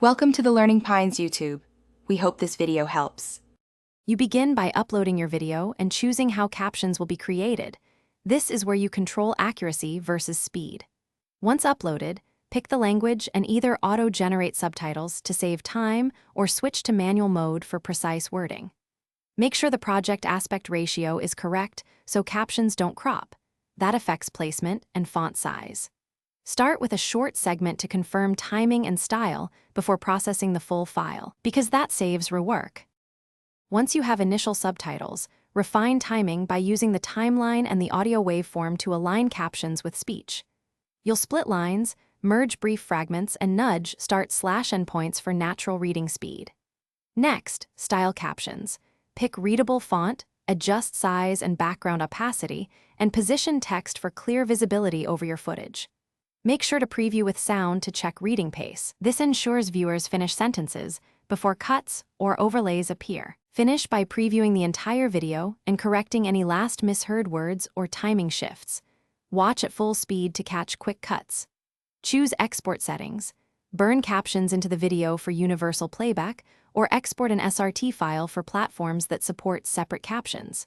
Welcome to the Learning Pines YouTube. We hope this video helps. You begin by uploading your video and choosing how captions will be created. This is where you control accuracy versus speed. Once uploaded, pick the language and either auto-generate subtitles to save time or switch to manual mode for precise wording. Make sure the project aspect ratio is correct so captions don't crop. That affects placement and font size. Start with a short segment to confirm timing and style before processing the full file, because that saves rework. Once you have initial subtitles, refine timing by using the timeline and the audio waveform to align captions with speech. You'll split lines, merge brief fragments, and nudge start slash endpoints for natural reading speed. Next, style captions. Pick readable font, adjust size and background opacity, and position text for clear visibility over your footage. Make sure to preview with sound to check reading pace. This ensures viewers finish sentences before cuts or overlays appear. Finish by previewing the entire video and correcting any last misheard words or timing shifts. Watch at full speed to catch quick cuts. Choose export settings. Burn captions into the video for universal playback or export an SRT file for platforms that support separate captions.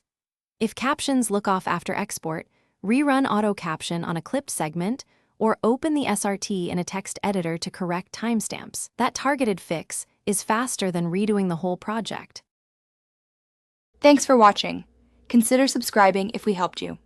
If captions look off after export, rerun auto caption on a clipped segment or open the SRT in a text editor to correct timestamps. That targeted fix is faster than redoing the whole project. Thanks for watching. Consider subscribing if we helped you.